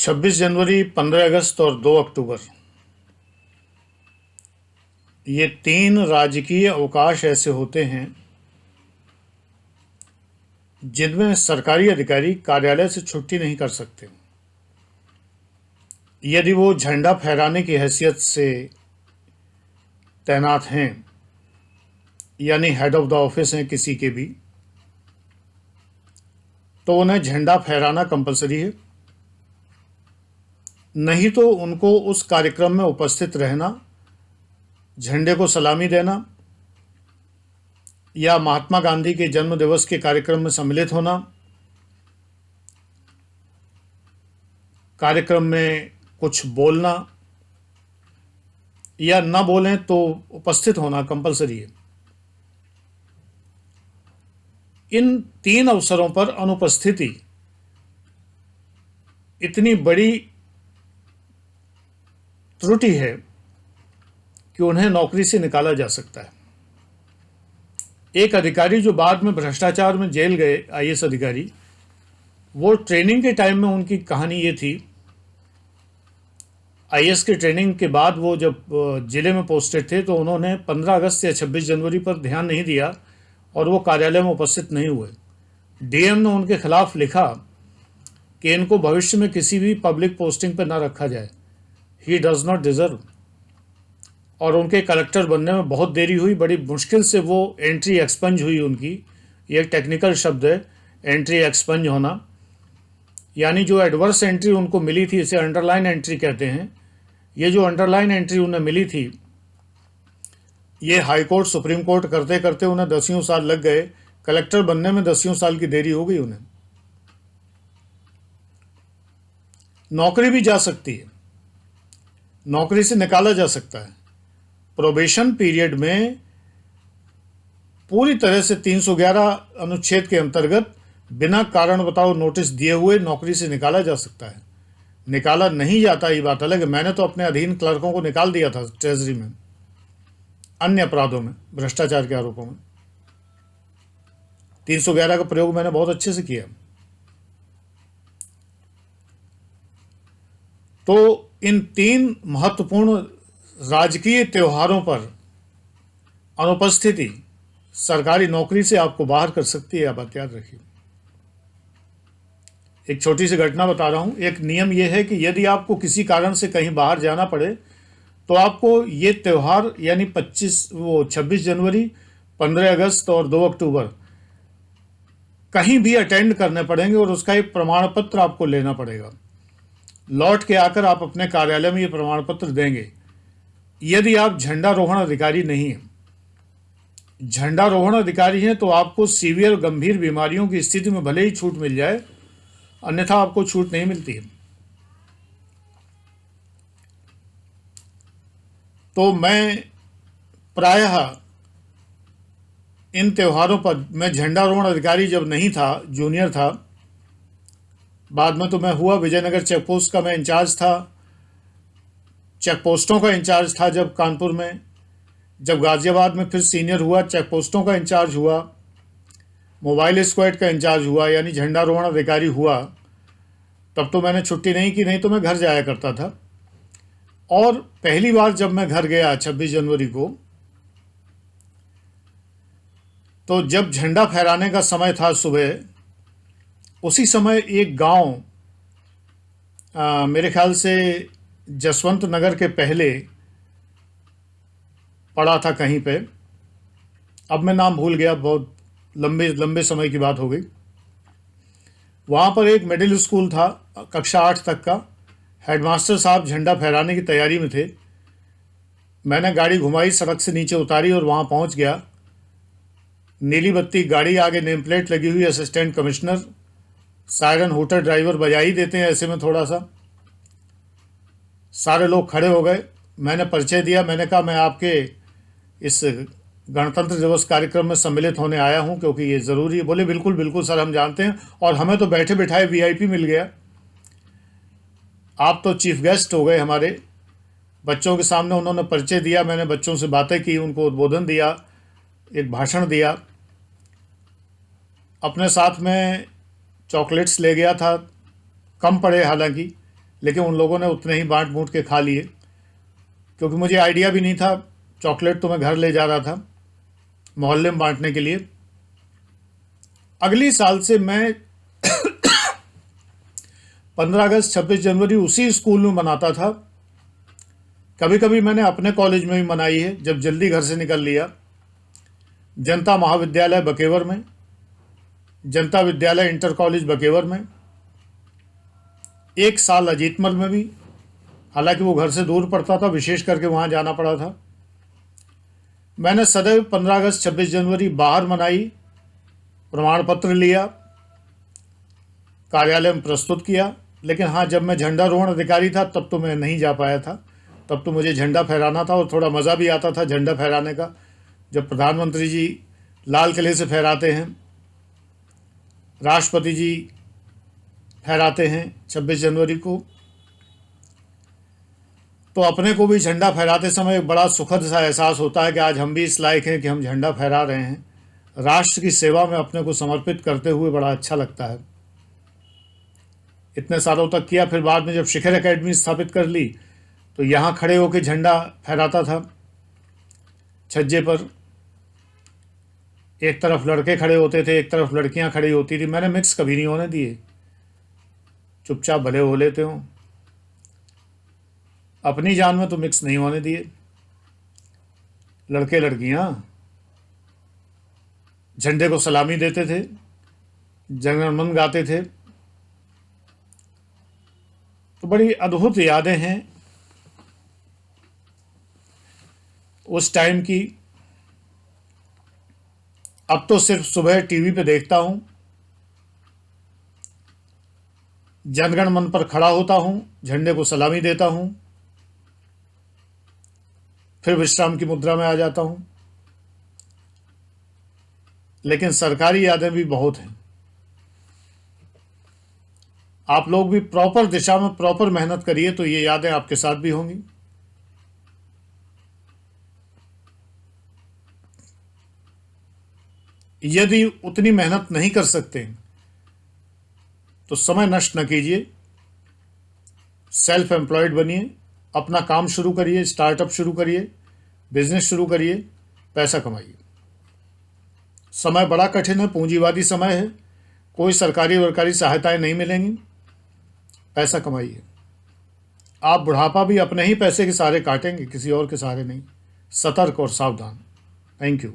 26 जनवरी, 15 अगस्त और 2 अक्टूबर, ये 3 राजकीय अवकाश ऐसे होते हैं जिनमें सरकारी अधिकारी कार्यालय से छुट्टी नहीं कर सकते यदि वो झंडा फहराने की हैसियत से तैनात हैं, यानी हेड ऑफ द ऑफिस हैं किसी के भी, तो उन्हें झंडा फहराना कंपलसरी है। नहीं तो उनको उस कार्यक्रम में उपस्थित रहना, झंडे को सलामी देना या महात्मा गांधी के जन्म दिवस के कार्यक्रम में सम्मिलित होना, कार्यक्रम में कुछ बोलना या न बोलें तो उपस्थित होना कंपलसरी है। इन 3 अवसरों पर अनुपस्थिति इतनी बड़ी त्रुटि है कि उन्हें नौकरी से निकाला जा सकता है। एक अधिकारी जो बाद में भ्रष्टाचार में जेल गए, आईएएस अधिकारी, वो ट्रेनिंग के टाइम में उनकी कहानी ये थी, आईएएस की ट्रेनिंग के बाद वो जब जिले में पोस्टेड थे तो उन्होंने 15 अगस्त या 26 जनवरी पर ध्यान नहीं दिया और वो कार्यालय में उपस्थित नहीं हुए। डीएम ने उनके खिलाफ लिखा कि इनको भविष्य में किसी भी पब्लिक पोस्टिंग पर ना रखा जाए, ही डज नॉट डिजर्व। और उनके कलेक्टर बनने में बहुत देरी हुई, बड़ी मुश्किल से वो एंट्री एक्सपंज हुई उनकी। ये एक टेक्निकल शब्द है, एंट्री एक्सपंज होना, यानी जो एडवर्स एंट्री उनको मिली थी, इसे अंडरलाइन एंट्री कहते हैं। ये जो अंडरलाइन एंट्री उन्हें मिली थी, ये हाई कोर्ट, सुप्रीम कोर्ट करते करते उन्हें 10 साल लग गए। कलेक्टर बनने में 10 साल की देरी हो गई उन्हें। नौकरी भी जा सकती है, नौकरी से निकाला जा सकता है। प्रोबेशन पीरियड में पूरी तरह से 311 अनुच्छेद के अंतर्गत बिना कारण बताओ नोटिस दिए हुए नौकरी से निकाला जा सकता है। निकाला नहीं जाता ये बात अलग है। मैंने तो अपने अधीन क्लर्कों को निकाल दिया था ट्रेजरी में, अन्य अपराधों में, भ्रष्टाचार के आरोपों में। 311 का प्रयोग मैंने बहुत अच्छे से किया। तो इन 3 महत्वपूर्ण राजकीय त्योहारों पर अनुपस्थिति सरकारी नौकरी से आपको बाहर कर सकती है, आप बात याद रखिए। एक छोटी सी घटना बता रहा हूं। एक नियम यह है कि यदि आपको किसी कारण से कहीं बाहर जाना पड़े तो आपको ये त्यौहार यानी 26 जनवरी, 15 अगस्त और 2 अक्टूबर कहीं भी अटेंड करने पड़ेंगे और उसका एक प्रमाण पत्र आपको लेना पड़ेगा। लौट के आकर आप अपने कार्यालय में ये प्रमाण पत्र देंगे। यदि आप झंडारोहण अधिकारी नहीं हैं, झंडारोहण अधिकारी हैं, तो आपको सीवियर गंभीर बीमारियों की स्थिति में भले ही छूट मिल जाए, अन्यथा आपको छूट नहीं मिलती है। तो मैं प्रायः इन त्योहारों पर, मैं झंडारोहण अधिकारी जब नहीं था, जूनियर था, बाद में तो मैं हुआ, विजयनगर चेकपोस्ट का मैं इंचार्ज था, चेक पोस्टों का इंचार्ज था जब कानपुर में, जब गाजियाबाद में फिर सीनियर हुआ, चेक पोस्टों का इंचार्ज हुआ, मोबाइल स्क्वाड का इंचार्ज हुआ, यानी झंडारोहण अधिकारी हुआ, तब तो मैंने छुट्टी नहीं की, नहीं तो मैं घर जाया करता था। और पहली बार जब मैं घर गया 26 जनवरी को, तो जब झंडा फहराने का समय था सुबह, उसी समय एक गांव, मेरे ख्याल से जसवंत नगर के पहले पड़ा था कहीं पे, अब मैं नाम भूल गया, बहुत लंबे समय की बात हो गई। वहाँ पर एक मिडिल स्कूल था, कक्षा 8 तक का। हेडमास्टर साहब झंडा फहराने की तैयारी में थे। मैंने गाड़ी घुमाई, सड़क से नीचे उतारी और वहाँ पहुँच गया। नीली बत्ती, गाड़ी आगे नेम प्लेट लगी हुई, assistant commissioner, siren hooter driver बजा ही देते हैं ऐसे में थोड़ा सा। सारे लोग खड़े हो गए। मैंने परिचय दिया, मैंने कहा मैं आपके इस गणतंत्र दिवस कार्यक्रम में सम्मिलित होने आया हूं क्योंकि ये ज़रूरी है। बोले बिल्कुल बिल्कुल सर, हम जानते हैं, और हमें तो बैठे बिठाए वीआईपी मिल गया, आप तो चीफ गेस्ट हो गए हमारे। बच्चों के सामने उन्होंने परिचय दिया, मैंने बच्चों से बातें की, उनको उद्बोधन दिया, एक भाषण दिया। अपने साथ में चॉकलेट्स ले गया था, कम पड़े हालांकि, लेकिन उन लोगों ने उतने ही बांट बूंट के खा लिए, क्योंकि मुझे आइडिया भी नहीं था। चॉकलेट तो मैं घर ले जा रहा था मोहल्ले में बांटने के लिए। अगली साल से मैं 15 अगस्त 26 जनवरी उसी स्कूल में मनाता था। कभी कभी मैंने अपने कॉलेज में भी मनाई है, जब जल्दी घर से निकल लिया। जनता महाविद्यालय बकेवर में, जनता विद्यालय इंटर कॉलेज बकेवर में, एक साल अजीतमल में भी, हालांकि वो घर से दूर पड़ता था, विशेष करके वहाँ जाना पड़ा था। मैंने सदैव 15 अगस्त 26 जनवरी बाहर मनाई, प्रमाण पत्र लिया, कार्यालय में प्रस्तुत किया। लेकिन हाँ, जब मैं झंडारोहण अधिकारी था तब तो मैं नहीं जा पाया था। तब तो मुझे झंडा फहराना था और थोड़ा मज़ा भी आता था झंडा फहराने का। जब प्रधानमंत्री जी लाल किले से फहराते हैं, राष्ट्रपति जी फहराते हैं 26 जनवरी को, तो अपने को भी झंडा फहराते समय एक बड़ा सुखद सा एहसास होता है कि आज हम भी इस लायक हैं कि हम झंडा फहरा रहे हैं। राष्ट्र की सेवा में अपने को समर्पित करते हुए बड़ा अच्छा लगता है। इतने सालों तक किया, फिर बाद में जब शिखर एकेडमी स्थापित कर ली तो यहाँ खड़े होकर झंडा फहराता था छज्जे पर। एक तरफ लड़के खड़े होते थे, एक तरफ लड़कियाँ खड़ी होती थी। मैंने मिक्स कभी नहीं होने दिए, चुपचाप भले हो लेते हो, अपनी जान में तो मिक्स नहीं होने दिए। लड़के लड़कियां झंडे को सलामी देते थे, जनगण मन गाते थे। तो बड़ी अद्भुत यादें हैं उस टाइम की। अब तो सिर्फ सुबह टीवी पे देखता हूं, जनगण मन पर खड़ा होता हूं, झंडे को सलामी देता हूं, फिर विश्राम की मुद्रा में आ जाता हूं। लेकिन सरकारी यादें भी बहुत हैं। आप लोग भी प्रॉपर दिशा में प्रॉपर मेहनत करिए तो ये यादें आपके साथ भी होंगी। यदि उतनी मेहनत नहीं कर सकते तो समय नष्ट न कीजिए, सेल्फ एम्प्लॉयड बनिए, अपना काम शुरू करिए, स्टार्टअप शुरू करिए, बिजनेस शुरू करिए, पैसा कमाइए। समय बड़ा कठिन है, पूंजीवादी समय है, कोई सरकारी वरकारी सहायताएं नहीं मिलेंगी। पैसा कमाइए। आप बुढ़ापा भी अपने ही पैसे के सहारे काटेंगे, किसी और के सहारे नहीं। सतर्क और सावधान। Thank you.